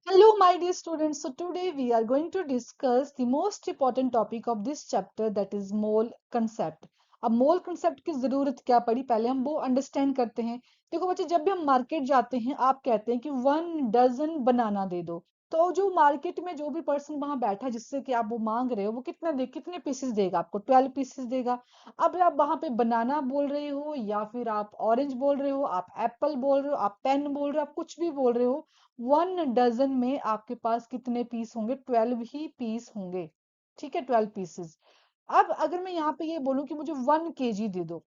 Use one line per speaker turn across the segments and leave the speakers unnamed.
Hello, my dear students. So, today we are going to discuss the most important topic of this chapter, that is mole concept. अब मोल concept की जरूरत क्या पड़ी, पहले हम वो अंडरस्टैंड करते हैं। देखो बच्चे, जब भी हम मार्केट जाते हैं, आप कहते हैं कि 1 डजन बनाना दे दो। तो जो मार्केट में जो भी पर्सन वहां बैठा जिससे कि आप वो मांग रहे हो, वो कितने पीसेस देगा आपको? 12 पीसेस देगा। अब आप वहां पे बनाना बोल रहे हो, या फिर आप ऑरेंज बोल रहे हो, आप एप्पल बोल रहे हो, आप पेन बोल रहे हो, आप कुछ भी बोल रहे हो, 1 डजन में आपके पास कितने पीस होंगे? 12 ही पीस होंगे। ठीक है, 12 पीसेस। अब अगर मैं यहाँ पे ये बोलूं कि मुझे 1 kg दे दो,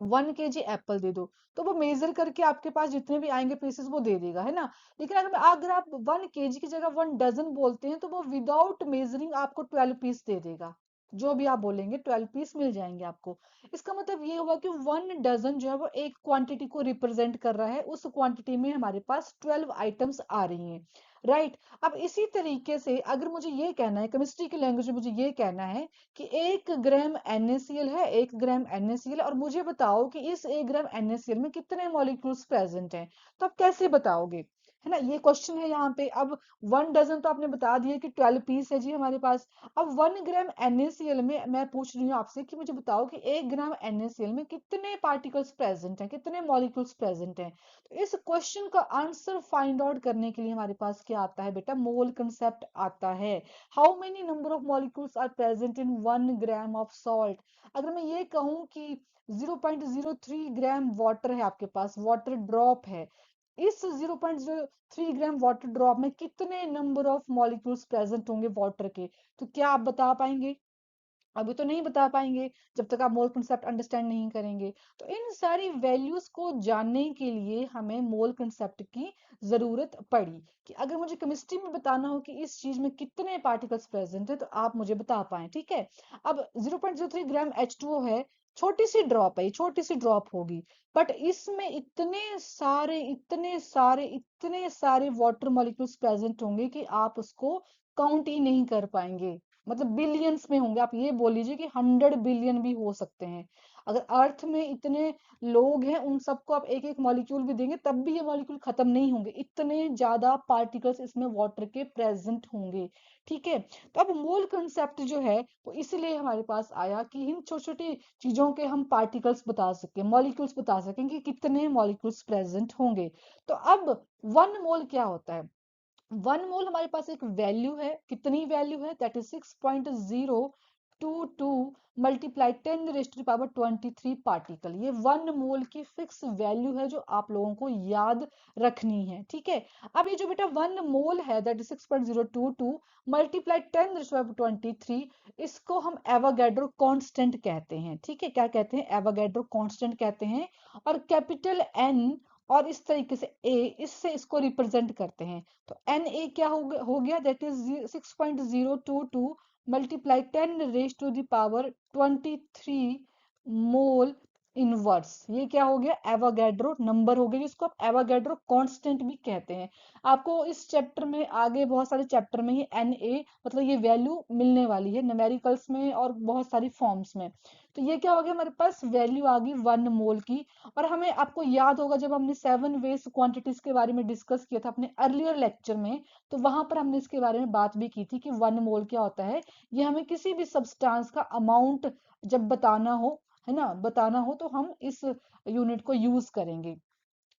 1 kg एप्पल दे दो, तो वो मेजर करके आपके पास जितने भी आएंगे पीसेस वो दे देगा, है ना। लेकिन अगर आप 1 kg की जगह 1 डजन बोलते हैं, तो वो विदाउट मेजरिंग आपको 12 पीस दे देगा। जो भी आप बोलेंगे 12 पीस मिल जाएंगे आपको। इसका मतलब ये हुआ कि 1 डजन जो है वो एक क्वांटिटी को रिप्रेजेंट कर रहा है। उस क्वांटिटी में हमारे पास 12 आइटम्स आ रही हैं। राइट। अब इसी तरीके से अगर मुझे ये कहना है, केमिस्ट्री की लैंग्वेज में मुझे ये कहना है कि 1 ग्राम NaCl है, 1 ग्राम NaCl, और मुझे बताओ कि इस 1 ग्राम NaCl में कितने मॉलिक्यूल्स प्रेजेंट हैं, तो आप कैसे बताओगे? है ना, ये क्वेश्चन है यहाँ पे। अब 1 डजन तो आपने बता दिया कि 12 पीस है जी हमारे पास। अब 1 ग्राम NaCl में मैं पूछ रही हूँ आपसे कि मुझे बताओ कि 1 ग्राम NaCl में कितने पार्टिकल्स प्रेजेंट हैं, कितने मॉलिक्यूल्स प्रेजेंट हैं। तो इस क्वेश्चन का आंसर फाइंड आउट करने के लिए हमारे पास क्या आता है बेटा? मोल कंसेप्ट आता है। How many number of molecules are present in 1 gram of salt. अगर मैं ये कहूं कि 0.03 ग्राम वाटर है आपके पास, वाटर ड्रॉप है, इस 0.03 ग्राम वाटर ड्रॉप में कितने नंबर ऑफ मॉलिक्यूल्स प्रेजेंट होंगे वाटर के? तो क्या आप बता पाएंगे? अभी तो नहीं बता पाएंगे, जब तक आप मोल कंसेप्ट अंडरस्टैंड नहीं करेंगे। तो इन सारी वैल्यूज को जानने के लिए हमें मोल कंसेप्ट की जरूरत पड़ी, कि अगर मुझे केमिस्ट्री में बताना हो कि इस चीज में कितने पार्टिकल्स प्रेजेंट है, तो आप मुझे बता पाए। ठीक है। अब 0.03 ग्राम H2O है, छोटी सी ड्रॉप है, ये छोटी सी ड्रॉप होगी, बट इसमें इतने सारे वाटर मॉलिक्यूल्स प्रेजेंट होंगे कि आप उसको काउंट ही नहीं कर पाएंगे। मतलब बिलियंस में होंगे। आप ये बोल लीजिए कि 100 बिलियन भी हो सकते हैं। अगर अर्थ में इतने लोग हैं, उन सबको आप एक एक मॉलिक्यूल भी देंगे, तब भी ये मॉलिक्यूल खत्म नहीं होंगे, इतने ज्यादा पार्टिकल्स इसमें वाटर के प्रेजेंट होंगे। ठीक है। तो अब मोल कंसेप्ट जो है वो इसलिए हमारे पास आया कि इन छोटी छोटी चीजों के हम पार्टिकल्स बता सके, मॉलिक्यूल्स बता सकें कि कितने मॉलिक्यूल्स प्रेजेंट होंगे। तो अब 1 मोल क्या होता है? 1 मोल हमारे पास एक वैल्यू है। कितनी वैल्यू है? That is 6.022 multiply 10⁻23 particle. ये 1 मोल की फिक्स वैल्यू है जो आप लोगों को याद रखनी है। ठीक है। अब ये जो बेटा 1 मोल है, दैट इज 6.022 मल्टीप्लाई 10⁻23, इसको हम एवोगैड्रो कांस्टेंट कहते हैं। ठीक है, क्या कहते हैं? एवोगैड्रो कांस्टेंट कहते हैं। और कैपिटल N और इस तरीके से A, इससे इसको रिप्रेजेंट करते हैं। तो Na क्या हो गया? That is 6.022 multiply 10⁻23 mole inverse. ये क्या हो गया? एवोगैड्रो नंबर हो गया, जिसको आप एवोगैड्रो कांस्टेंट भी कहते हैं। आपको इस चैप्टर में, आगे बहुत सारे चैप्टर में, ये Na मतलब ये वैल्यू मिलने वाली है न्यूमेरिकल्स में और बहुत सारी फॉर्म्स में। तो ये क्या हो गया? हमारे पास वैल्यू आ गई 1 मोल की। और हमें, आपको याद होगा जब हमने 7 वेज क्वांटिटीज के बारे में डिस्कस किया था अपने अर्लियर लेक्चर में, तो वहां पर हमने इसके बारे में बात भी की थी कि 1 मोल क्या होता है। ये हमें किसी भी सब्सटेंस का अमाउंट जब बताना हो, है ना, बताना हो, तो हम इस यूनिट को यूज करेंगे।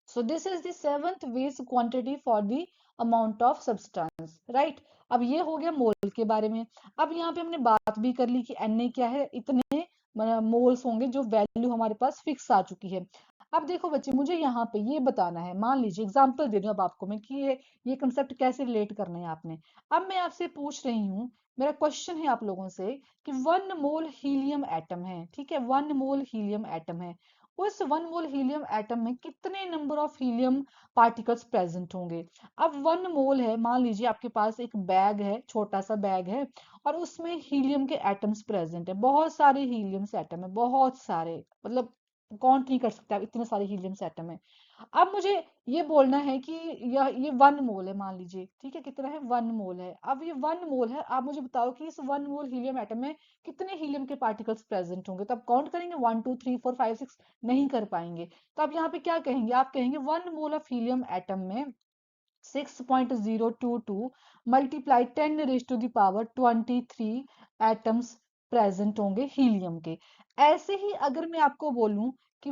So this is the 7th base quantity for the amount of substance. Right. अब ये हो गया मोल के बारे में। अब यहाँ पे हमने बात भी कर ली कि Na क्या है, इतने मोल्स होंगे, जो वैल्यू हमारे पास फिक्स आ चुकी है। अब देखो बच्चे, मुझे यहाँ पे ये बताना है, मान लीजिए एग्जांपल दे रही हूँ अब आपको मैं कि ये कंसेप्ट कैसे रिलेट करना है आपने। अब मैं आपसे पूछ रही हूँ, मेरा क्वेश्चन है आप लोगों से कि 1 मोल हीलियम एटम है। ठीक है, 1 मोल हीलियम एटम है। उस 1 मोल हीलियम एटम में कितने number of helium particles present होंगे? अब 1 मोल है, मान लीजिए आपके पास एक बैग है, छोटा सा बैग है, और उसमें हीलियम के एटम्स प्रेजेंट है, बहुत सारे हीलियम एटम है, बहुत सारे, मतलब काउंट नहीं कर सकते आप, इतने सारे हीलियम एटम है। अब मुझे ये बोलना है कि ये 1 मोल है, मान लीजिए। ठीक है, कितना है? 1 मोल है। अब ये 1 मोल है, आप मुझे बताओ कि इस 1 मोल हीलियम एटम में कितने हीलियम के पार्टिकल्स प्रेजेंट होंगे? तो आप काउंट करेंगे 1 2 3 4 5 6, नहीं कर पाएंगे। तो आप यहाँ पे क्या कहेंगे? आप कहेंगे 1 मोल ऑफ हीलियम एटम में 6.022 multiply 10 raise to the power 23 atoms present होंगे हीलियम के। ऐसे ही अगर मैं आपको बोलूं कि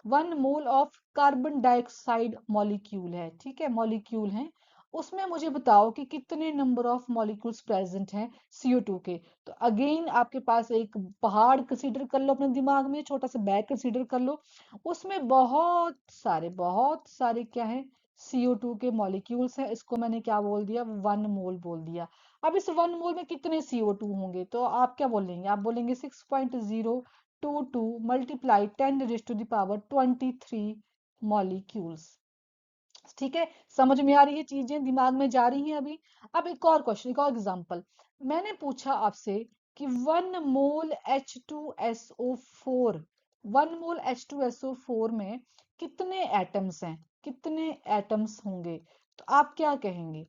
one mole of carbon dioxide molecule है, ठीक है, मॉलिक्यूल है, उसमें मुझे बताओ कि कितने नंबर ऑफ मॉलिक्यूल्स प्रेजेंट हैं CO2 के। तो अगेन आपके पास एक पहाड़ कंसीडर कर लो अपने दिमाग में, छोटा सा बैग कंसीडर कर लो, उसमें बहुत सारे क्या है, CO2 के मॉलिक्यूल्स हैं। इसको मैंने क्या बोल दिया, 1 मोल बोल दिया। अब इस 1 मोल में कितने CO2 होंगे, तो आप क्या बोलेंगे, आप बोलेंगे 6.022 multiply 10 raise to the power 23 molecules. ठीक है, समझ में आ रही है, चीजें दिमाग में जा रही हैं अभी। अब एक और क्वेश्चन, एक और एग्जांपल मैंने पूछा आपसे कि 1 मोल H2SO4, 1 मोल H2SO4 में कितने एटम्स हैं, कितने एटम्स होंगे, तो आप क्या कहेंगे,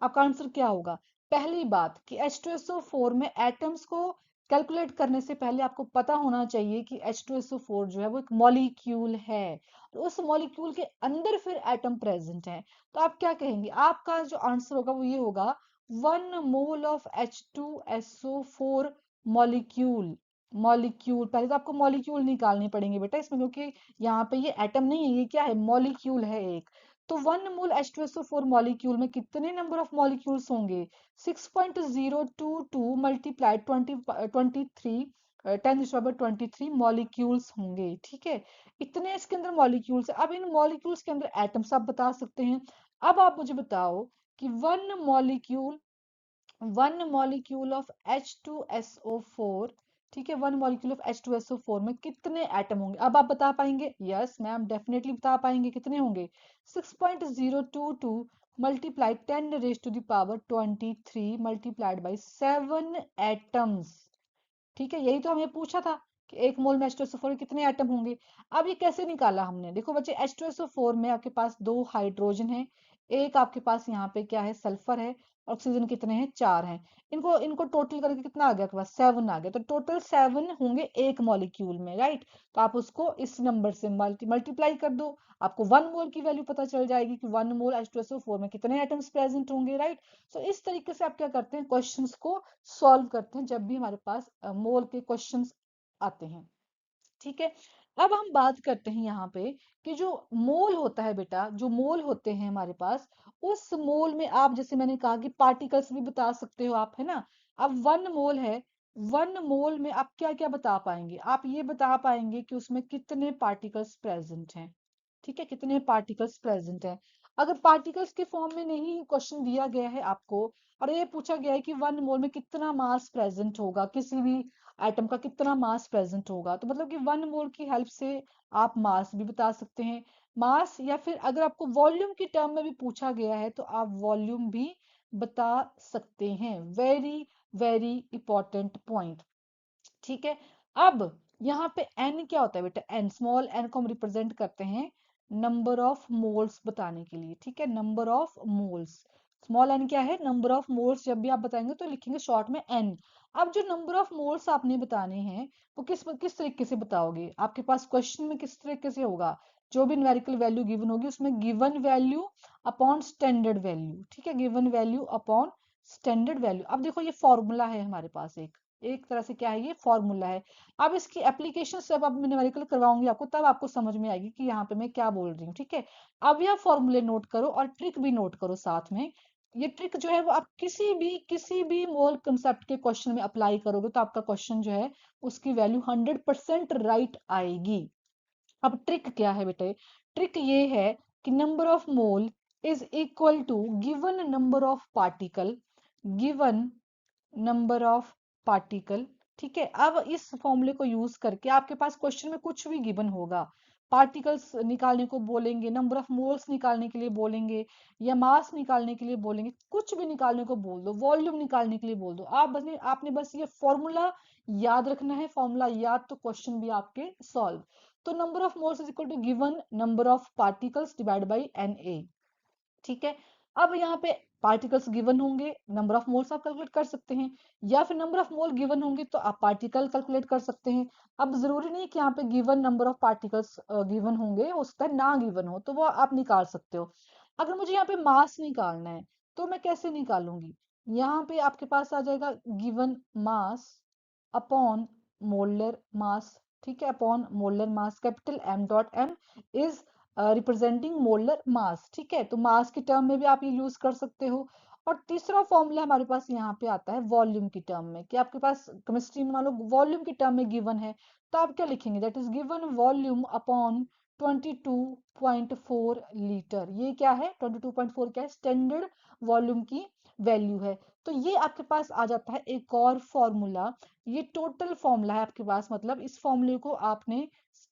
आपका आंसर क्या होगा। पहली बात कि H2SO4 में एटम्स को कैलकुलेट करने से पहले आपको पता होना चाहिए कि H2SO4 जो है वो एक मॉलिक्यूल है, और उस मॉलिक्यूल के अंदर फिर एटम प्रेजेंट है। तो आप क्या कहेंगे, आपका जो आंसर होगा वो ये होगा, 1 mole of H2SO4 molecule. Molecule पहले तो आपको मॉलिक्यूल निकालने पड़ेंगे बेटा इसमें, क्योंकि यहाँ पे ये एटम नहीं है, ये क्या है, मॉलिक्यूल है एक। तो 1 मोल H2SO4 मॉलिक्यूल में कितने नंबर ऑफ मॉलिक्यूल्स होंगे, 6.022 मल्टीप्लाई 23 10 23 मॉलिक्यूल्स होंगे, ठीक है। इतने इसके अंदर मॉलिक्यूल्स है। अब इन मॉलिक्यूल्स के अंदर एटम्स आप बता सकते हैं। अब आप मुझे बताओ कि वन मॉलिक्यूल ऑफ H2SO4, ठीक है, 1 मॉलिक्यूल ऑफ H2SO4 में कितने एटम होंगे, अब आप बता पाएंगे, यस मैम डेफिनेटली बता पाएंगे, कितने होंगे, 6.022 multiply 10 raise to the power 23 multiplied by 7 atoms. ठीक है, यही तो हमें पूछा था कि 1 मोल में H2SO4 के कितने एटम होंगे। अब ये कैसे निकाला हमने, देखो बच्चे, H2SO4 में आपके पास 2 हाइड्रोजन है, एक आपके पास यहाँ पे क्या है, सल्फर है, ऑक्सीजन कितने हैं, 4 हैं। इनको इनको टोटल करके कितना आ गया आपके पास, 7 आ गया। तो टोटल 7 होंगे एक मॉलिक्यूल में, राइट। तो आप उसको इस नंबर से मल्टीप्लाई कर दो, आपको 1 मोल की वैल्यू पता चल जाएगी कि 1 मोल H2SO4 में कितने एटम्स प्रेजेंट होंगे, राइट। सो इस तरीके से आप क्या करते हैं, क्वेश्चंस को सॉल्व करते हैं जब भी हमारे पास मोल के क्वेश्चंस आते हैं, ठीक है। अब हम बात करते हैं यहाँ पे कि जो मोल होता है बेटा, जो मोल होते हैं हमारे पास, उस मोल में आप, जैसे मैंने कहा कि पार्टिकल्स भी बता सकते हो आप, है ना। अब 1 मोल है, 1 मोल में आप क्या क्या बता पाएंगे, आप ये बता पाएंगे कि उसमें कितने पार्टिकल्स प्रेजेंट हैं, ठीक है, कितने पार्टिकल्स प्रेजेंट हैं। अगर पार्टिकल्स के फॉर्म में नहीं क्वेश्चन दिया गया है आपको, और ये पूछा गया है कि 1 मोल में कितना मास प्रेजेंट होगा, किसी भी एटम का कितना मास प्रेजेंट होगा, तो मतलब कि 1 मोल की हेल्प से आप मास भी बता सकते हैं। मास, या फिर अगर आपको वॉल्यूम की टर्म में भी पूछा गया है तो आप वॉल्यूम भी बता सकते हैं। वेरी वेरी इंपॉर्टेंट पॉइंट, ठीक है। अब यहाँ पे n क्या होता है बेटा, n, स्मॉल n को हम रिप्रेजेंट करते हैं नंबर ऑफ मोल्स बताने के लिए, ठीक है, number of moles. Small n क्या है, नंबर ऑफ मोल्स। जब भी आप बताएंगे तो लिखेंगे शॉर्ट में n। अब जो नंबर ऑफ मोल्स आपने बताने हैं वो किस तरीके से बताओगे, आपके पास क्वेश्चन में किस तरीके से होगा, जो भी न्यूमेरिकल वैल्यू गिवन होगी उसमें given value upon standard value, ठीक है, given value upon standard value. अब देखो ये फॉर्मूला है हमारे पास, एक एक तरह से क्या है, ये फॉर्मूला है। अब इसकी एप्लीकेशन जब अब मैं न्यूमेरिकल करवाऊंगी आपको, तब आपको समझ में आएगी कि यहाँ पे मैं क्या बोल रही हूँ, ठीक है। अब यह फॉर्मूले नोट करो और ट्रिक भी नोट करो साथ में। ये ट्रिक जो है वो आप किसी भी मोल कंसेप्ट के क्वेश्चन में अप्लाई करोगे तो आपका क्वेश्चन जो है उसकी वैल्यू 100% राइट आएगी। अब ट्रिक क्या है बेटे, ट्रिक ये है कि number of mole is equal to given number of particle, given number of particle, ठीक है। अब इस फॉर्मूले को यूज करके आपके पास क्वेश्चन में कुछ भी गिवन होगा, पार्टिकल्स निकालने को बोलेंगे, नंबर ऑफ मोल्स निकालने के लिए बोलेंगे, या मास निकालने के लिए बोलेंगे, कुछ भी निकालने को बोल दो, वॉल्यूम निकालने के लिए बोल दो, आपने बस ये फॉर्मूला याद रखना है। फॉर्मूला याद तो क्वेश्चन भी आपके सॉल्व। तो number of moles is equal to given number of particles divide by Na, ठीक है। अब यहाँ पे पार्टिकल्स गिवन होंगे, नंबर ऑफ मोल्स आप कैलकुलेट कर सकते हैं, या फिर नंबर ऑफ मोल गिवन होंगे तो आप पार्टिकल कैलकुलेट कर सकते हैं। अब जरूरी नहीं कि यहाँ पे given number of particles given होंगे, हो सकता है ना गिवन हो, तो वो आप निकाल सकते हो। अगर मुझे यहाँ पे मास निकालना है तो मैं कैसे निकालूंगी? यहाँ पे आपके पास आ जाएगा given mass upon molar mass, ठीक है, upon molar mass, capital M dot M is representing molar mass, ठीक है, तो मास की टर्म में भी आप ये यूज कर सकते हो। और तीसरा फॉर्मूला हमारे पास यहाँ पे आता है वॉल्यूम की टर्म में, कि आपके पास केमिस्ट्री में मान लो वॉल्यूम की टर्म में गिवन है, तो आप क्या लिखेंगे? That is given volume upon 22.4 litre. ये क्या है? 22.4 क्या है? स्टैंडर्ड वॉल्यूम की वैल्यू है। तो ये आपके पास आ जाता है एक और फॉर्मूला। ये टोटल फॉर्मूला है आपके पास, मतलब इस फॉर्मूले को आपने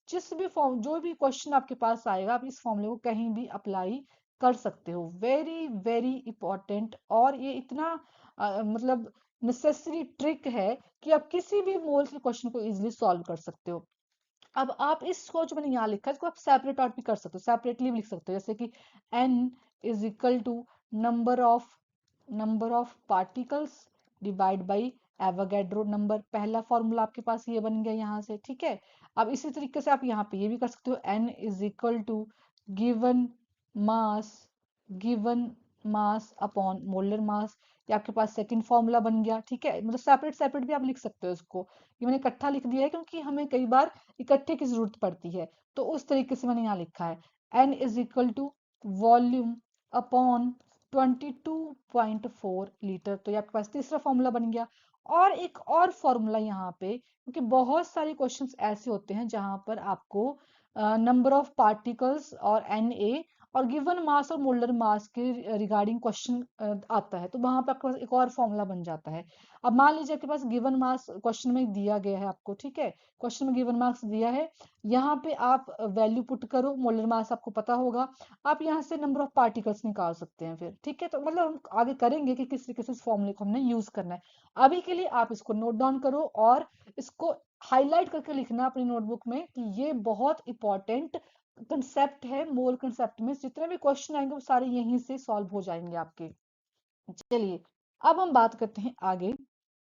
जिस भी फॉर्म, जो भी क्वेश्चन आपके पास आएगा, आप इस फॉर्मूले को कहीं भी अप्लाई कर सकते हो। वेरी वेरी इंपॉर्टेंट, और ये इतना मतलब नेसेसरी ट्रिक है कि आप किसी भी मोल के क्वेश्चन को इजीली सॉल्व कर सकते हो। अब आप इसको जो मैंने यहाँ लिखा है इसको आप सेपरेट आउट भी कर सकते हो, सेपरेटली भी लिख सकते हो, जैसे कि n is equal to number of particles divide by Avogadro number. पहला फॉर्मूला आपके पास ये बन गया यहाँ से, ठीक है। अब इसी तरीके से आप यहाँ पे ये भी कर सकते हो, n is equal to given mass given mass upon molar mass. ये आपके पास सेकंड फॉर्मूला बन गया, ठीक है। मतलब सेपरेट सेपरेट भी आप लिख सकते हो इसको। ये मैंने इकट्ठा लिख दिया है क्योंकि हमें कई बार इकट्ठे की जरूरत पड़ती है, तो उस तरीके से मैंने यहाँ लिखा है। n is equal to volume upon 22.4 litre. तो ये आपके पास तीसरा फॉर्मूला बन गया। और एक और फॉर्मूला यहाँ पे, क्योंकि बहुत सारे क्वेश्चंस ऐसे होते हैं जहां पर आपको नंबर ऑफ पार्टिकल्स और Na और गिवन मास और मोलर मास के रिगार्डिंग क्वेश्चन आता है, तो वहां पे आपके पास एक और फॉर्मूला बन जाता है। अब मान लीजिए आपके पास गिवन मास क्वेश्चन में दिया गया है आपको, ठीक है, क्वेश्चन में गिवन मार्क्स दिया है, यहाँ पे आप वैल्यू पुट करो, मोलर मास आपको पता होगा, आप यहाँ से नंबर ऑफ पार्टिकल्स निकाल सकते हैं फिर, ठीक है। तो मतलब हम आगे करेंगे कि किस तरीके से इस फॉर्मूले को हमने यूज करना है। अभी के लिए आप इसको नोट डाउन करो और इसको हाईलाइट करके लिखना अपनी नोटबुक में कि ये बहुत इंपॉर्टेंट कंसेप्ट है। मोल कंसेप्ट में जितने भी क्वेश्चन आएंगे वो सारे यहीं से सॉल्व हो जाएंगे आपके। चलिए, अब हम बात करते हैं आगे।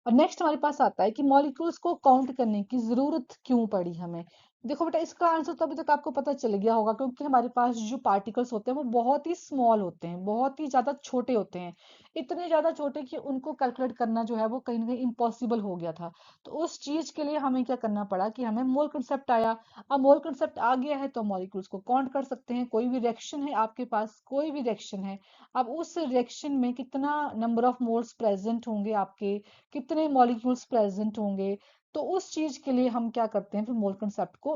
और नेक्स्ट हमारे पास आता है कि मॉलिक्यूल्स को काउंट करने की जरूरत क्यों पड़ी हमें। देखो बेटा, इसका आंसर तो अभी तक आपको पता चल गया होगा, क्योंकि हमारे पास जो पार्टिकल्स होते हैं वो बहुत ही स्मॉल होते हैं, बहुत ही ज्यादा छोटे होते हैं, इतने ज्यादा छोटे कि उनको कैलकुलेट करना जो है वो कहीं ना कहीं इम्पॉसिबल हो गया था। तो उस चीज के लिए हमें क्या करना पड़ा कि हमें मोल कंसेप्ट आया। अब मोल कंसेप्ट आ गया है तो मॉलिक्यूल्स को काउंट कर सकते हैं। कोई भी रिएक्शन है आपके पास, कोई भी रिएक्शन है, अब उस रिएक्शन में कितना नंबर ऑफ मोल्स प्रेजेंट होंगे आपके, कितने मॉलिक्यूल्स प्रेजेंट होंगे, तो उस चीज के लिए हम क्या करते हैं, फिर मोल कंसेप्ट को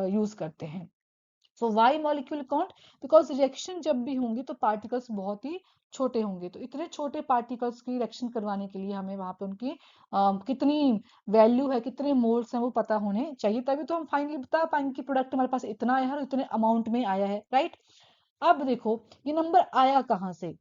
यूज करते हैं। So why molecule count? Because reaction जब भी होंगी तो पार्टिकल्स बहुत ही छोटे होंगे, तो इतने छोटे पार्टिकल्स की रिएक्शन करवाने के लिए हमें वहां पे उनकी कितनी वैल्यू है, कितने मोल्स हैं वो पता होने चाहिए, तभी तो हम फाइनली बता पाएंगे कि प्रोडक्ट हमारे पास इतना आया है और इतने अमाउंट में आया है, राइट। अब देखो ये नंबर आया कहाँ से,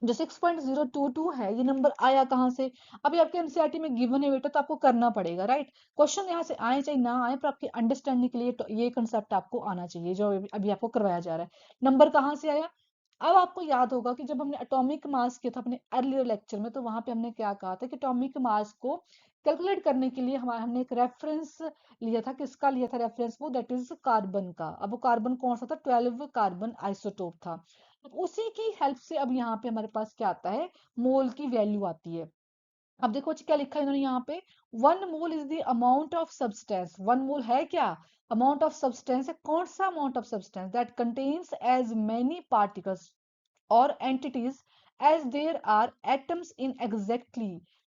जो 6.022 है, ये नंबर आया कहाँ से? अभी आपके एनसीईआरटी में गिवन है बेटा, तो आपको करना पड़ेगा, राइट। क्वेश्चन यहाँ से आए चाहे ना आए, पर आपकी अंडरस्टैंडिंग के लिए तो ये कंसेप्ट आपको आना चाहिए जो अभी आपको करवाया जा रहा है। नंबर कहाँ से आया? अब आपको याद होगा कि जब हमने एटॉमिक मास किया था अपने अर्लियर लेक्चर में, तो वहां पे हमने क्या कहा था कि एटॉमिक मास को कैलकुलेट करने के लिए हमारे हमने एक रेफरेंस लिया था। किसका लिया था रेफरेंस? वो दैट इज कार्बन का। अब वो कार्बन कौन सा था? 12 कार्बन आइसोटोप था। अब उसी की हेल्प से अब यहाँ पे हमारे पास क्या आता है, मोल की वैल्यू आती है। अब देखो क्या लिखा है इन्होंने यहाँ पे, 1 mole is the amount of substance. 1 mole है क्या? अमाउंट ऑफ सब्सटेंस है। कौन सा amount of substance? That contains as many particles or entities as there are atoms in exactly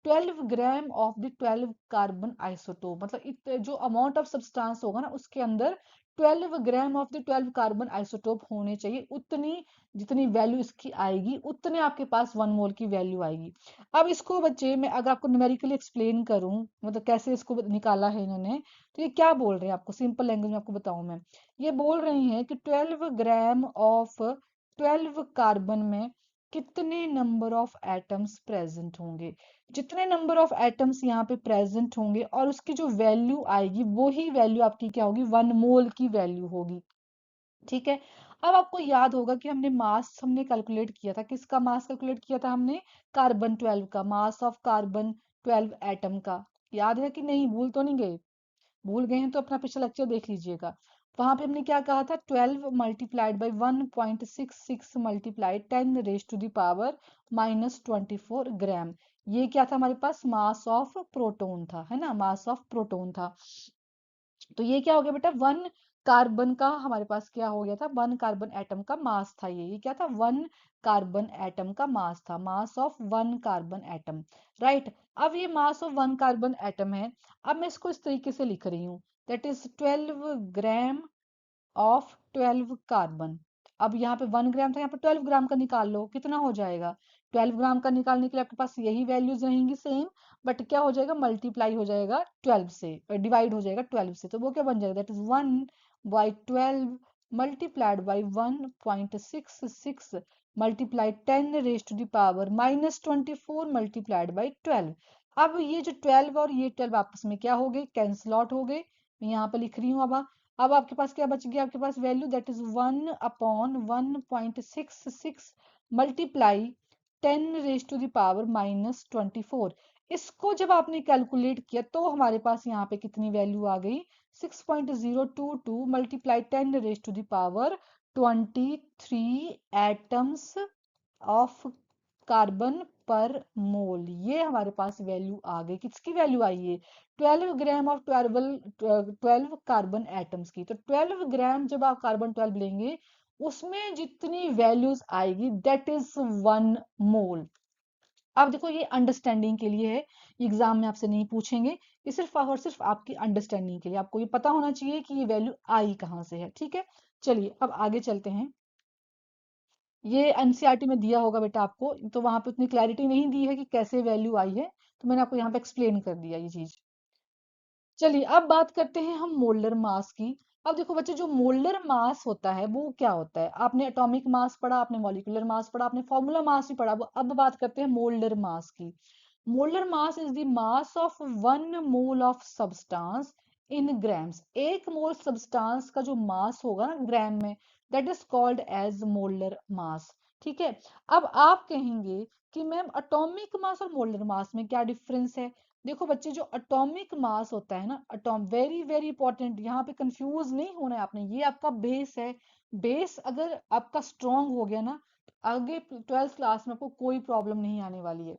12 gram of the 12 carbon isotope. मतलब जो amount of substance होगा ना उसके अंदर 12 gram of the 12 carbon isotope होने चाहिए। उतनी जितनी वैल्यू इसकी आएगी उतने आपके पास 1 मोल की वैल्यू आएगी। अब इसको बच्चे मैं अगर आपको न्यूमेरिकली एक्सप्लेन करूं, मतलब कैसे इसको निकाला है इन्होंने, तो ये क्या बोल रहे हैं आपको सिंपल लैंग्वेज में आपको बताऊं मैं। ये बोल रहे हैं कि 12 ग्राम ऑफ 12 कार्बन में कितने नंबर ऑफ एटम्स प्रेजेंट होंगे। जितने नंबर ऑफ एटम्स यहाँ पे प्रेजेंट होंगे और उसकी जो वैल्यू आएगी वो ही वैल्यू आपकी क्या होगी, 1 मोल की वैल्यू होगी, ठीक है। अब आपको याद होगा कि हमने मास हमने कैलकुलेट किया था, किसका मास कैलकुलेट किया था हमने? कार्बन 12 का, मास ऑफ कार्बन 12 एटम का। याद है कि नहीं? भूल तो नहीं गए? भूल गए हैं तो अपना पिछला लेक्चर देख लीजिएगा। वहां पे हमने क्या कहा था, 12 multiplied by 1.66 multiplied 10 raised to the power -24 ग्राम। ये क्या था हमारे पास, मास ऑफ प्रोटोन था, है ना, मास ऑफ प्रोटोन था। तो ये क्या हो गया बेटा, वन कार्बन का हमारे पास क्या हो गया था, वन कार्बन एटम का मास था। ये क्या था, वन कार्बन एटम का मास था, mass of one carbon atom, right. अब ये mass of one carbon atom है। अब मैं इसको इस तरीके से लिख रही हूँ, that is 12 gram of 12 carbon. अब यहाँ पे 1 ग्राम था, यहाँ पे 12 ग्राम का निकाल लो, कितना हो जाएगा, 12 ग्राम का निकालने के लिए आपके पास यही वैल्यूज रहेंगी सेम, बट क्या हो जाएगा, मल्टीप्लाई हो जाएगा 12 से, डिवाइड हो जाएगा 12 से, तो वो क्या बन जाएगा, that is 1/12 multiplied by 1.66 multiplied 10 raised to the power -24 multiplied by 12। अब ये जो 12 और ये 12 आपस में क्या हो गए, कैंसिल आउट हो गए। मैं यहाँ पे लिख रही हूँ। अब आपके पास क्या बच गया, आपके पास value that is 1/1.66 multiply 10 raised to the power -24। इसको जब आपने कैलकुलेट किया तो हमारे पास यहाँ पे कितनी वैल्यू आ गई, 6.022 multiply 10 raised to the power 23 atoms of carbon पर मोल। ये हमारे पास वैल्यू आ गई, किसकी वैल्यू आई है, 12 ग्राम ऑफ 12 कार्बन एटम्स की। तो 12 ग्राम जब आप कार्बन 12 लेंगे, उसमें जितनी वैल्यूज आएगी दैट इज 1 मोल। अब देखो ये अंडरस्टैंडिंग के लिए है, एग्जाम में आपसे नहीं पूछेंगे, ये सिर्फ और सिर्फ आपकी अंडरस्टैंडिंग के लिए, आपको ये पता होना चाहिए कि ये वैल्यू आई कहाँ से है, ठीक है। चलिए अब आगे चलते हैं। ये एनसीईआरटी में दिया होगा बेटा आपको, तो वहां पे उतनी क्लैरिटी नहीं दी है कि कैसे वैल्यू आई है, तो मैंने आपको यहाँ पे एक्सप्लेन कर दिया ये चीज। चलिए अब बात करते हैं हम मोलर मास की। अब देखो बच्चे, जो मोलर मास होता है वो क्या होता है, आपने एटॉमिक मास पढ़ा, आपने मॉलिक्यूलर मास पढ़ा, आपने फॉर्मूला मास भी पढ़ा, अब बात करते हैं मोलर मास की। Molar mass is the mass of 1 mole of substance in grams. 1 mole substance का जो मास होगा ना ग्राम में, that is called as molar mass, ठीक है। अब आप कहेंगे कि मैम एटॉमिक मास और मोलर मास में क्या डिफरेंस है। देखो बच्चे, जो एटॉमिक मास होता है ना, एटॉम वेरी वेरी इंपॉर्टेंट, यहाँ पे कंफ्यूज नहीं होना है आपने, ये आपका बेस है। बेस अगर आपका स्ट्रांग हो गया ना, तो आगे 12th क्लास में आपको कोई प्रॉब्लम नहीं आने वाली है,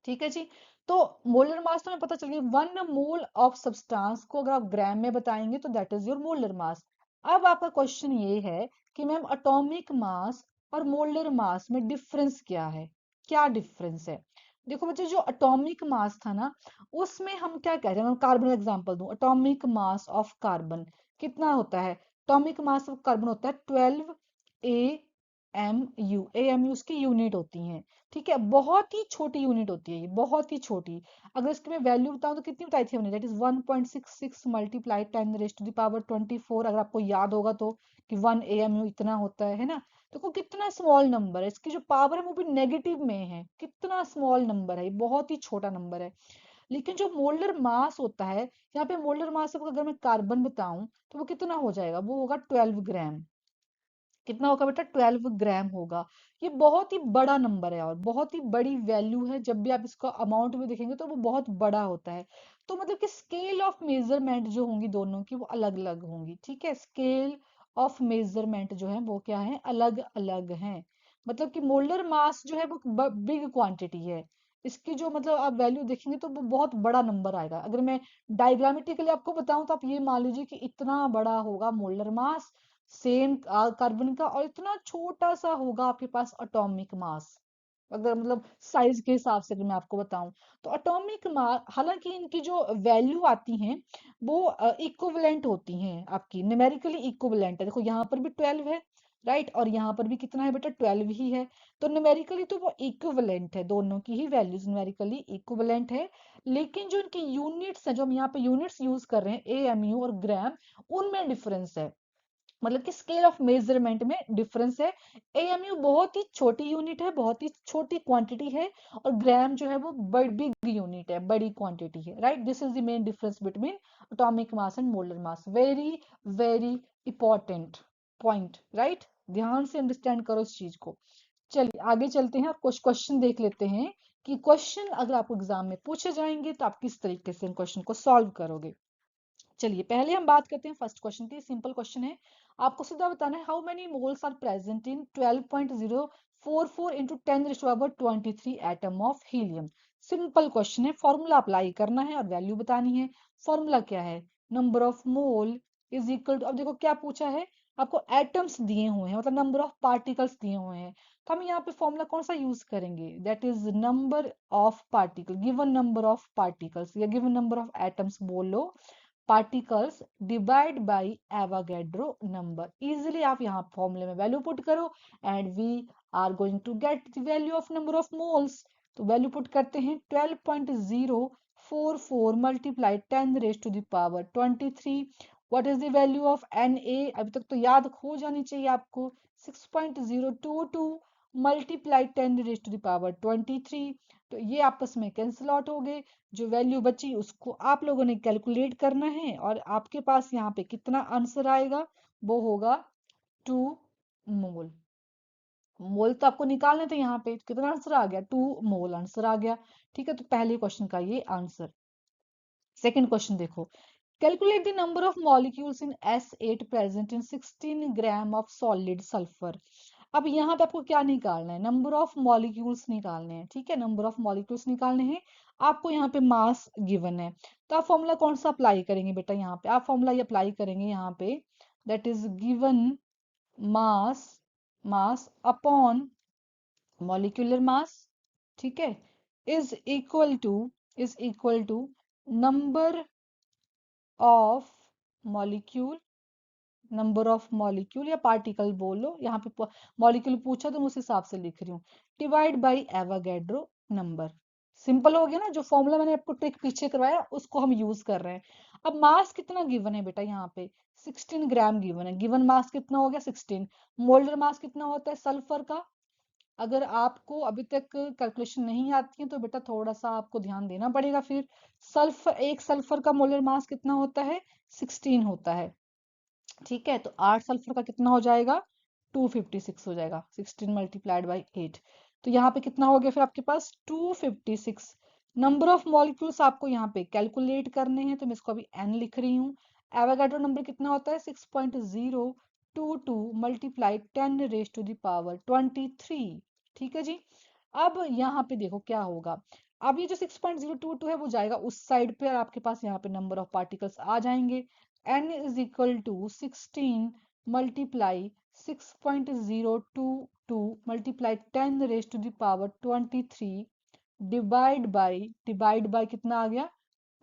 ठीक है जी। तो मोलर मास तो हमें पता चल गया, 1 मोल ऑफ सब्सटेंस को अगर आप ग्राम में बताएंगे तो that is your molar mass. अब आपका क्वेश्चन ये है कि मैम एटॉमिक मास और मोलर मास में डिफरेंस क्या है, क्या डिफरेंस है। देखो बच्चे, जो एटॉमिक मास था ना, उसमें हम क्या कह रहे हैं, मैं कार्बन एग्जांपल दूं, एटॉमिक मास ऑफ कार्बन कितना होता है, एटॉमिक मास ऑफ कार्बन होता है 12 AMU। AMU उसकी यूनिट होती है, ठीक है, बहुत ही छोटी यूनिट होती है ये, बहुत ही छोटी। अगर इसकी मैं वैल्यू बताऊं तो कितनी बताई थी हमने, that is 1.66 multiply 10 raised to the power 24, अगर आपको याद होगा तो, कि 1 AMU इतना होता है ना। देखो कितना स्मॉल नंबर है, इसकी जो पावर है वो भी नेगेटिव में है, कितना स्मॉल नंबर है, ये बहुत ही छोटा नंबर है। लेकिन जो मोलर मास होता है, यहाँ पे मोलर मास अगर मैं कार्बन बताऊं तो वो कितना हो जाएगा, वो होगा 12 ग्राम। कितना होगा बेटा, 12 ग्राम होगा। ये बहुत ही बड़ा नंबर है और बहुत ही बड़ी वैल्यू है, जब भी आप इसका अमाउंट में देखेंगे तो वो बहुत बड़ा होता है। तो मतलब कि स्केल ऑफ मेजरमेंट जो होंगी दोनों की, वो अलग अलग होंगी, ठीक है, स्केल ऑफ मेजरमेंट जो है वो क्या है, अलग अलग है। मतलब कि मोलर मास जो है वो बिग क्वांटिटी है, इसकी जो मतलब आप वैल्यू देखेंगे तो वो बहुत बड़ा नंबर आएगा। अगर मैं डायग्रामेटिकली आपको बताऊं तो आप ये मान लीजिए कि इतना बड़ा होगा मोलर मास सेम कार्बन का, और इतना छोटा सा होगा आपके पास एटॉमिक मास। अगर मतलब साइज के हिसाब से अगर मैं आपको बताऊं, तो एटॉमिक मास, हालांकि इनकी जो वैल्यू आती हैं वो इक्विवेलेंट होती हैं, आपकी न्यूमेरिकली इक्विवेलेंट है। देखो यहाँ पर भी 12 है, राइट, और यहाँ पर भी कितना है बेटा, 12 ही है। तो न्यूमेरिकली तो वो इक्विवेलेंट है, दोनों की ही वैल्यूज न्यूमेरिकली इक्विवेलेंट है। लेकिन जो इनकी यूनिट्स है, जो हम यहाँ पे यूनिट्स यूज कर रहे हैं, AMU और ग्राम, उनमें डिफरेंस है, मतलब कि स्केल ऑफ मेजरमेंट में डिफरेंस है। एएमयू बहुत ही छोटी यूनिट है, बहुत ही छोटी क्वांटिटी है, और ग्राम जो है वो बिग यूनिट है, बड़ी क्वांटिटी है, right. This is the main difference between atomic mass and molar mass, very very important point, right. ध्यान से अंडरस्टैंड करो इस चीज को। चलिए आगे चलते हैं और कुछ क्वेश्चन देख लेते हैं, कि क्वेश्चन अगर आपको एग्जाम में पूछे जाएंगे तो आप किस तरीके से इन क्वेश्चन को सॉल्व करोगे। चलिए पहले हम बात करते हैं फर्स्ट क्वेश्चन की। सिंपल क्वेश्चन है, आपको सीधा बताना है how many moles are present in 12.044 into 10⁻23 atom of helium. Simple question है, फॉर्मूला अप्लाई करना है और वैल्यू बतानी है। फॉर्मूला क्या है, number of mole is equal to, अब देखो क्या पूछा है, आपको एटम्स दिए हुए हैं, मतलब नंबर ऑफ पार्टिकल्स दिए हुए हैं, तो हम यहाँ पे फॉर्मूला कौन सा यूज करेंगे, that is number of particle, given number of particles या गिवन नंबर ऑफ एटम्स बोलो, particles divide by Avogadro number. Easily आप यहाँ फॉर्मूले में वैल्यू पुट करो and we are going to get the value of number of moles. तो value put करते हैं 12.044 multiply 10 raise to the power 23। What is the value of Na, अभी तक तो याद हो जानी चाहिए आपको, 6.022 multiply 10 raise to the power 23। तो ये आपस में कैंसिल आउट हो गए, जो वैल्यू बची उसको आप लोगों ने कैलकुलेट करना है और आपके पास यहाँ पे कितना आंसर आएगा, वो होगा 2 मोल। मोल तो आपको निकालने थे, यहाँ पे कितना आंसर आ गया, 2 मोल आंसर आ गया। ठीक है, तो पहले क्वेश्चन का ये आंसर। सेकंड क्वेश्चन देखो, calculate the number of molecules in S8 present in 16 gram of solid sulphur. अब यहाँ पे आपको क्या निकालना है, नंबर ऑफ मॉलिक्यूल्स निकालने हैं। ठीक है, नंबर ऑफ मॉलिक्यूल्स निकालने हैं, आपको यहाँ पे मास गिवन है, तो आप फॉर्मूला कौन सा अप्लाई करेंगे बेटा, यहाँ पे आप फॉर्मूला ये अप्लाई करेंगे यहाँ पे, that is given mass, mass upon molecular mass, ठीक है, is equal to, is equal to number of molecule, number of molecule या पार्टिकल बोलो, यहाँ पे मॉलिक्यूल पूछा तो मैं उस हिसाब से लिख रही हूँ, divide by Avogadro number. Simple हो गया ना, जो फॉर्मूला मैंने आपको ट्रिक पीछे करवाया उसको हम यूज कर रहे हैं। अब मास कितना गिवन है बेटा, यहाँ पे 16 ग्राम गिवन है, गिवन मास कितना हो गया 16। मोलर मास कितना होता है सल्फर का, अगर आपको अभी तक कैलकुलेशन नहीं आती है तो बेटा थोड़ा सा आपको ध्यान देना पड़ेगा फिर। सल्फर, एक सल्फर का मोलर मास कितना होता है, 16 होता है। ठीक है, तो 8 सल्फर का कितना हो जाएगा, 256 हो जाएगा, 16 मल्टीप्लाइड बाई 8। तो यहाँ पे कितना हो गया फिर आपके पास 256। नंबर ऑफ मॉलिक्यूल्स आपको यहाँ पे कैलकुलेट करने हैं, तो मैं इसको अभी n लिख रही हूँ। एवोगैड्रो नंबर कितना होता है 6.022 multiply 10 raise to the power 23। ठीक है जी, अब यहाँ पे देखो क्या होगा, अब ये जो 6.022 है वो जाएगा उस साइड पे और आपके पास यहाँ पे नंबर ऑफ पार्टिकल्स आ जाएंगे। n is equal to 16 multiply 6.022 multiply 10 raised to the power 23 divide by कितना आ गया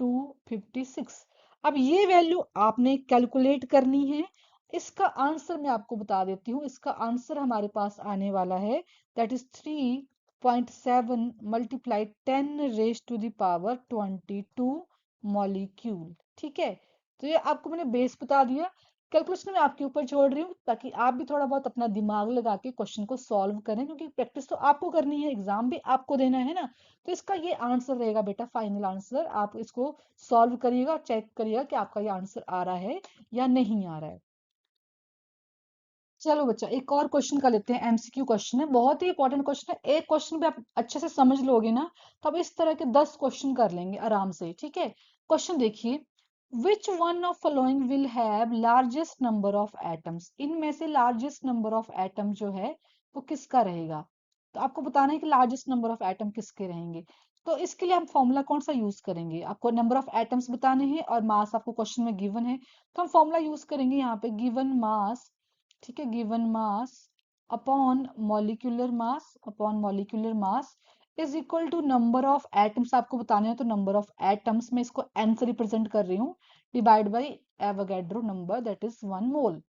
256। अब ये वैल्यू आपने कैलकुलेट करनी है। इसका आंसर मैं आपको बता देती हूँ, इसका आंसर हमारे पास आने वाला है, that is 3.7 multiply 10 raise to the power 22 molecule. ठीक है, तो ये आपको मैंने बेस बता दिया, कैलकुलेशन मैं आपके ऊपर छोड़ रही हूँ ताकि आप भी थोड़ा बहुत अपना दिमाग लगा के क्वेश्चन को सॉल्व करें, क्योंकि प्रैक्टिस तो आपको करनी है, एग्जाम भी आपको देना है ना। तो इसका ये आंसर रहेगा बेटा, फाइनल आंसर। आप इसको सॉल्व करिएगा, चेक करिएगा कि आपका ये आंसर आ रहा है या नहीं आ रहा है। चलो बच्चा एक और क्वेश्चन कर लेते हैं, एमसीक्यू क्वेश्चन है, बहुत ही इंपॉर्टेंट क्वेश्चन है। एक क्वेश्चन भी आप अच्छे से समझ लोगे ना, तो आप इस तरह के 10 क्वेश्चन कर लेंगे आराम से। ठीक है, क्वेश्चन देखिए, which one of following will have largest number of atoms, इनमें से लार्जेस्ट नंबर ऑफ एटम जो है वो किसका रहेगा। तो आपको बताना है कि लार्जेस्ट नंबर ऑफ एटम किसके रहेंगे। तो इसके लिए हम फॉर्मूला कौन सा यूज करेंगे, आपको नंबर ऑफ एटम्स बताने हैं और मास आपको क्वेश्चन में गिवन है, तो हम फॉर्मूला यूज करेंगे यहाँ पे, गिवन मास, ठीक है, given mass upon molecular mass, upon molecular mass is equal to number of atoms आपको बताने हैं, तो नंबर ऑफ एटम्स में इसको n से रिप्रेजेंट कर रही हूँ, divide by Avogadro number that is 1 मोल।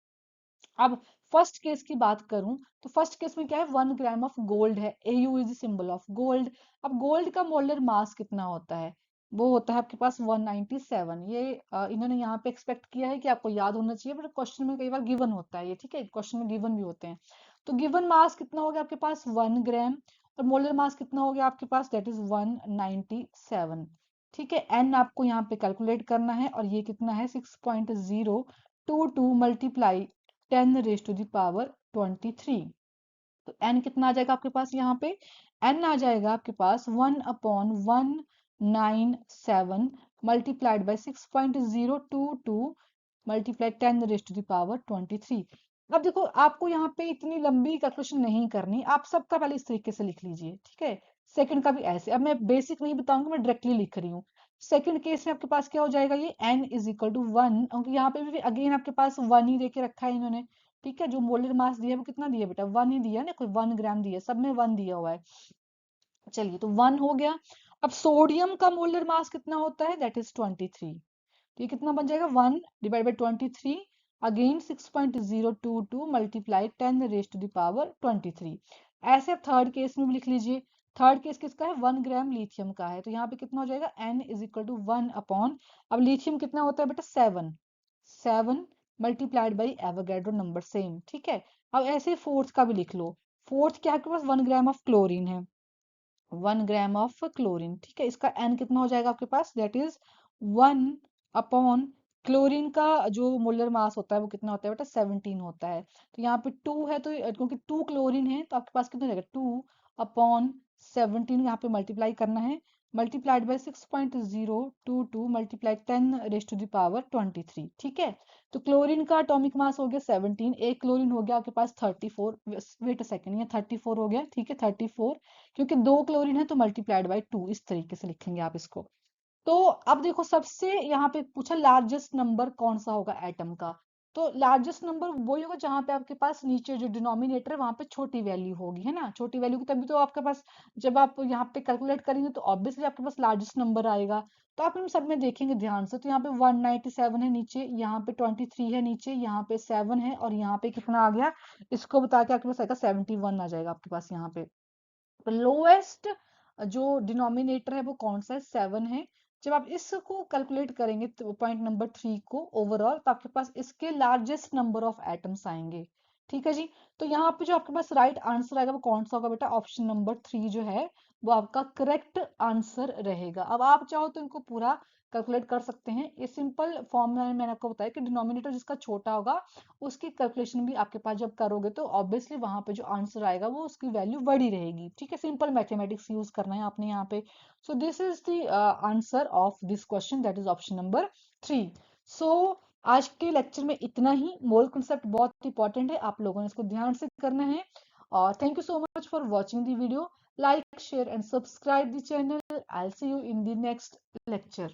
अब फर्स्ट केस की बात करूं तो फर्स्ट केस में क्या है, 1 ग्राम ऑफ गोल्ड है, Au is symbol of gold. अब गोल्ड का मोलर मास कितना होता है, वो होता है आपके पास 197। ये इन्होंने यहाँ पे एक्सपेक्ट किया है कि आपको याद होना चाहिए, बट क्वेश्चन में कई बार गिवन होता है ये, ठीक है, क्वेश्चन में गिवन भी होते हैं। तो गिवन मास कितना हो गया आपके पास 1 ग्राम, और मोलर मास कितना हो गया आपके पास, दैट इज 197। ठीक है, एन आपको यहाँ पे कैलकुलेट करना है और ये कितना है 6.022 multiply 10 raise to the power 23। तो n कितना आ जाएगा आपके पास, यहाँ पे n आ जाएगा आपके पास 1/197 multiplied by 6.022 multiplied 10 raised to the power 23। अब देखो आपको यहाँ पे इतनी लंबी कैलकुलेशन नहीं करनी, आप सबका पहले इस तरीके से लिख लीजिए, ठीक है। सेकंड का भी ऐसे, अब मैं बेसिक नहीं बताऊंगी, मैं डायरेक्टली लिख रही हूँ। सेकंड केस में आपके पास क्या हो जाएगा, ये n इज इक्वल टू 1, क्योंकि यहाँ पे भी अगेन आपके पास 1 ही देके रखा है इन्होंने, ठीक है। जो मोलर मास दिया है वो कितना दिया बेटा, 1 ही दिया है ना, कोई 1 ग्राम दिया है, सब में 1 दिया हुआ है। चलिए तो 1 हो गया। अब सोडियम का मोलर मास कितना होता है, दैट इज 23। तो ये कितना बन जाएगा, 1 divide by 23, again 6.022 multiply 10 raise to the power 23। ऐसे आप थर्ड केस में भी लिख लीजिए। थर्ड केस किसका है, 1 ग्राम लिथियम का है, तो यहाँ पे कितना हो जाएगा, n is equal to 1 upon, अब लिथियम कितना होता है बेटा, 7 multiplied by Avogadro number, same, ठीक है। अब ऐसे फोर्थ का भी लिख लो। फोर्थ क्या है आपके पास, 1 ग्राम ऑफ क्लोरीन है, 1 ग्राम ऑफ क्लोरीन, ठीक है। इसका n कितना हो जाएगा आपके पास, दैट इज 1 अपॉन, क्लोरीन का जो मोलर मास होता है वो कितना होता है बेटा, 17 होता है। तो यहाँ पे 2 है, तो क्योंकि 2 क्लोरीन है तो आपके पास कितना हो जाएगा, 2 अपॉन 17, यहाँ पे मल्टीप्लाई करना है, multiplied by 6.022 multiply 10 raise to the power 23, ठीक है। तो क्लोरीन का एटॉमिक मास हो गया 17, एक क्लोरीन हो गया आपके पास 34, वेट अ सेकंड, ये 34 हो गया, ठीक है, 34, क्योंकि 2 क्लोरीन है तो मल्टीप्लाइड बाय 2, इस तरीके से लिखेंगे आप इसको। तो अब देखो सबसे यहाँ पे पूछा लार्जेस्ट नंबर कौन सा होगा एटम का, तो लार्जेस्ट नंबर वही होगा जहां पे आपके पास नीचे जो डिनोमिनेटर है वहां पे छोटी वैल्यू होगी, है ना, छोटी वैल्यू की, तभी तो आपके पास जब आप यहाँ पे कैलकुलेट करेंगे तो ऑब्वियसली आपके पास लार्जेस्ट नंबर आएगा। तो आप इन सब में देखेंगे ध्यान से, तो यहाँ पे 197 है नीचे, यहाँ पे 23 है नीचे, यहाँ पे 7 है, और यहाँ पे कितना आ गया, इसको बता के आपके पास आएगा 71 आ जाएगा आपके पास यहाँ पे। तो लोएस्ट जो डिनोमिनेटर है वो कौन सा है, 7 है। जब आप इसको कैलकुलेट करेंगे तो पॉइंट नंबर 3 को ओवरऑल, तो आपके पास इसके लार्जेस्ट नंबर ऑफ एटम्स आएंगे, ठीक है जी। तो यहाँ पे जो आपके पास राइट आंसर आएगा वो कौन सा होगा बेटा, ऑप्शन नंबर 3 जो है वो आपका करेक्ट आंसर रहेगा। अब आप चाहो तो इनको पूरा कैलकुलेट कर सकते हैं, ये सिंपल फॉर्मूला मैंने आपको बताया कि डिनोमिनेटर जिसका छोटा होगा उसकी कैलकुलेशन भी आपके पास जब करोगे तो ऑब्वियसली वहां पे जो आंसर आएगा वो उसकी वैल्यू बड़ी रहेगी, ठीक है। सिंपल मैथमेटिक्स यूज करना है आपने यहाँ पे। सो this is the answer of this question, that is option number 3। सो आज के लेक्चर में इतना ही। मोल कॉन्सेप्ट बहुत इंपॉर्टेंट है, आप लोगों ने इसको ध्यान से करना है। और thank you so much for watching the video, like share and subscribe the channel. I will see you in the next lecture।